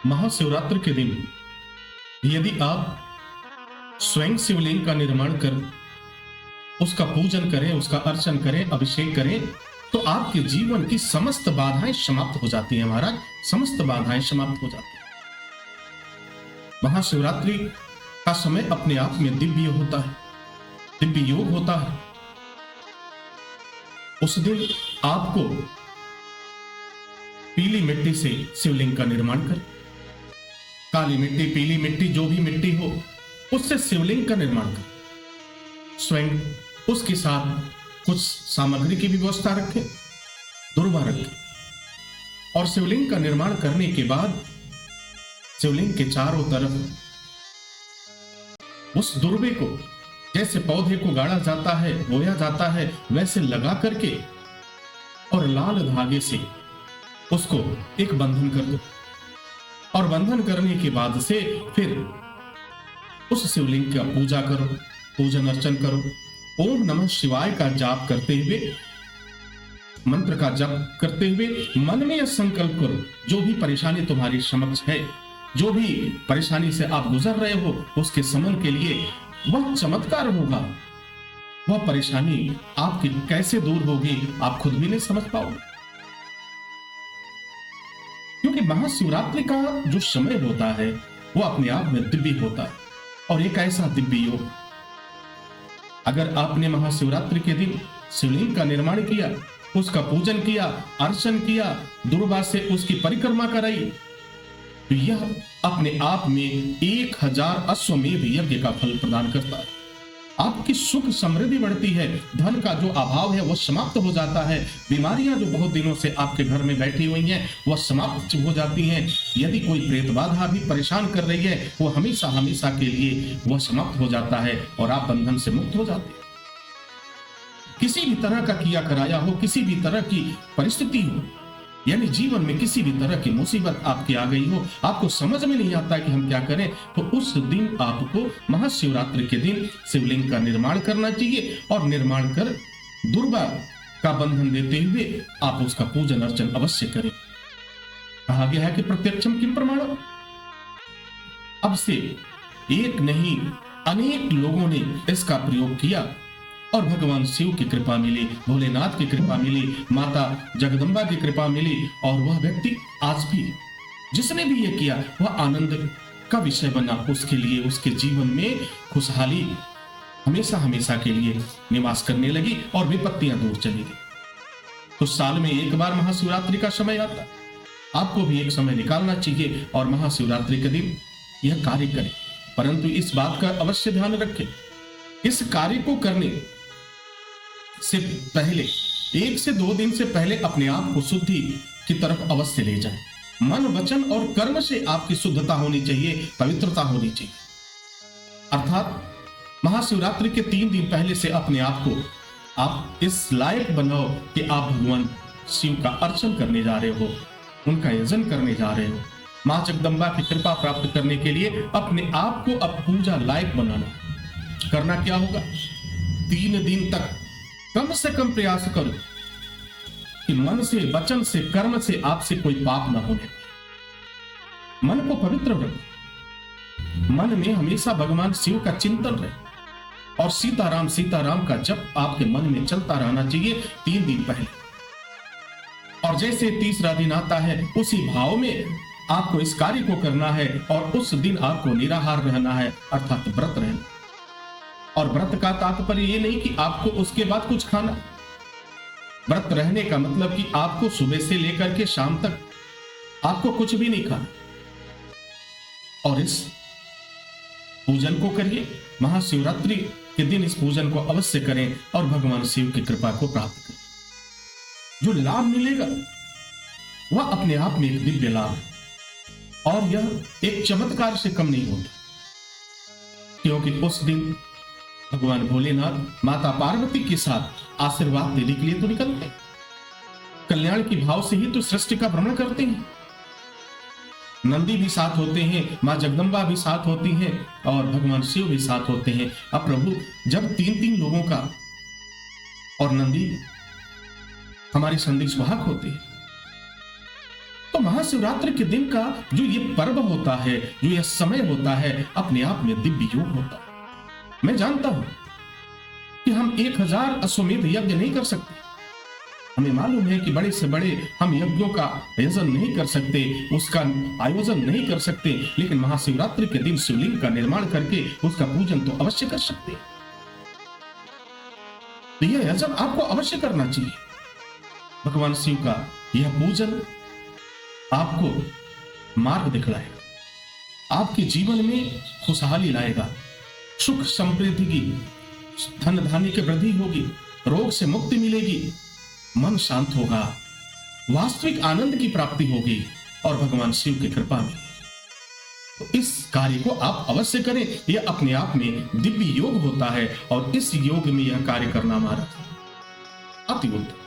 महाशिवरात्रि के दिन यदि आप स्वयं शिवलिंग का निर्माण कर उसका पूजन करें, उसका अर्चन करें, अभिषेक करें, तो आपके जीवन की समस्त बाधाएं समाप्त हो जाती हैं महाराज। समस्त बाधाएं समाप्त हो जाती हैं। महाशिवरात्रि का समय अपने आप में दिव्य होता है, दिव्य योग होता है। उस दिन आपको पीली मिट्टी से शिवलिंग का निर्माण करें। काली मिट्टी, पीली मिट्टी, जो भी मिट्टी हो, उससे शिवलिंग का निर्माण करें। स्वयं उसके साथ कुछ सामग्री की भी व्यवस्था रखें, दुर्वा रखें। और शिवलिंग का निर्माण करने के बाद शिवलिंग के चारों तरफ उस दुर्वे को, जैसे पौधे को गाड़ा जाता है, बोया जाता है, वैसे लगा करके और लाल धागे से उसको एक बंधन कर दो। और बंधन करने के बाद से फिर उस शिवलिंग का पूजा करो, पूजन अर्चन करो। ओम नमः शिवाय का जाप करते हुए, मंत्र का जप करते हुए मन में यह संकल्प करो, जो भी परेशानी तुम्हारी समक्ष है, जो भी परेशानी से आप गुजर रहे हो, उसके समन के लिए वह चमत्कार होगा। वह परेशानी आपकी कैसे दूर होगी आप खुद भी नहीं समझ पाओगे। क्योंकि महाशिवरात्रि का जो समय होता है वो अपने आप में दिव्य होता है। और एक ऐसा दिव्य योग, अगर आपने महाशिवरात्रि के दिन शिवलिंग का निर्माण किया, उसका पूजन किया, अर्चन किया, दुर्वा से उसकी परिक्रमा कराई, तो यह अपने आप में 1000 अश्वमेध यज्ञ का फल प्रदान करता है। आपकी सुख समृद्धि बढ़ती है, धन का जो अभाव है वह समाप्त हो जाता है, बीमारियां जो बहुत दिनों से आपके घर में बैठी हुई हैं वह समाप्त हो जाती हैं। यदि कोई प्रेत बाधा भी परेशान कर रही है, वो हमेशा हमेशा के लिए वह समाप्त हो जाता है और आप बंधन से मुक्त हो जाते हैं। किसी भी तरह का किया कराया हो, किसी भी तरह की परिस्थिति हो, यानी जीवन में किसी भी तरह की मुसीबत आपकी आ गई हो, आपको समझ में नहीं आता कि हम क्या करें, तो उस दिन आपको महाशिवरात्रि के दिन शिवलिंग का निर्माण करना चाहिए। और निर्माण कर दुर्वा का बंधन देते हुए आप उसका पूजन अर्चन अवश्य करें। कहा गया है कि प्रत्यक्षम किम प्रमाणम। अब से एक नहीं अनेक लोगों ने इसका प्रयोग किया और भगवान शिव की कृपा मिली, भोलेनाथ की कृपा मिली, माता जगदम्बा की कृपा मिली। और वह व्यक्ति आज भी, जिसने भी ये किया, वह आनंद का विषय बना। उसके लिए उसके जीवन में खुशहाली हमेशा हमेशा के लिए निवास करने लगी और विपत्तियां दूर चली गई। तो साल में एक बार महाशिवरात्रि का समय आता, आपको भी एक समय निकालना चाहिए और महाशिवरात्रि के दिन यह कार्य करें। परंतु इस बात का अवश्य ध्यान रखें, इस कार्य को करने से पहले 1 से 2 दिन से पहले अपने आप को शुद्धि की तरफ अवश्य ले जाएं। मन, वचन और कर्म से आपकी शुद्धता होनी चाहिए, पवित्रता होनी चाहिए। अर्थात महाशिवरात्रि के 3 दिन पहले से अपने आप को आप इस लायक बनाओ कि आप भगवान शिव का अर्चन करने जा रहे हो, उनका यजन करने जा रहे हो। मां जगदम्बा की कृपा प्राप्त करने के लिए अपने आप को अब पूजा लायक बनाना। करना क्या होगा, 3 दिन तक कम से कम प्रयास करो कि मन से, वचन से, कर्म से आपसे कोई पाप ना होने। मन को पवित्र रखो, मन में हमेशा भगवान शिव का चिंतन रहे और सीताराम सीताराम का जप आपके मन में चलता रहना चाहिए 3 दिन पहले। और जैसे तीसरा दिन आता है, उसी भाव में आपको इस कार्य को करना है और उस दिन आपको निराहार रहना है, अर्थात व्रत रहना। और व्रत का तात्पर्य ये नहीं कि आपको उसके बाद कुछ खाना। व्रत रहने का मतलब कि आपको सुबह से लेकर के शाम तक आपको कुछ भी नहीं खाना। और इस पूजन को करिए, महाशिवरात्रि के दिन इस पूजन को अवश्य करें और भगवान शिव की कृपा को प्राप्त करें। जो लाभ मिलेगा वह अपने आप में एक दिव्य लाभ है और यह एक चमत्कार से कम नहीं होता, क्योंकि उस दिन भगवान भोलेनाथ माता पार्वती के साथ आशीर्वाद देने के लिए तो निकलते हैं। कल्याण की भाव से ही तो सृष्टि का भ्रमण करते हैं। नंदी भी साथ होते हैं, मां जगदम्बा भी साथ होती हैं और भगवान शिव भी साथ होते हैं। अब प्रभु जब 3 लोगों का और नंदी हमारी संदेश वाहक होते हैं, तो तो महाशिवरात्रि के दिन का जो ये पर्व होता है, जो ये समय होता है, अपने आप में दिव्य योग होता है। मैं जानता हूं कि हम 1000 अश्वमेध यज्ञ नहीं कर सकते। हमें मालूम है कि बड़े से बड़े हम यज्ञों का आयोजन नहीं कर सकते, उसका आयोजन नहीं कर सकते, लेकिन महाशिवरात्रि के दिन शिवलिंग का निर्माण करके उसका पूजन तो अवश्य कर सकते हैं। तो यह आयोजन आपको अवश्य करना चाहिए। भगवान शिव का यह पूजन आपको मार्ग दिखलाएगा, आपके जीवन में खुशहाली लाएगा, सुख समृद्धि की, धन धान्य की वृद्धि होगी, रोग से मुक्ति मिलेगी, मन शांत होगा, वास्तविक आनंद की प्राप्ति होगी और भगवान शिव की कृपा में। तो इस कार्य को आप अवश्य करें। यह अपने आप में दिव्य योग होता है और इस योग में यह कार्य करना हमारा अति उत्तम।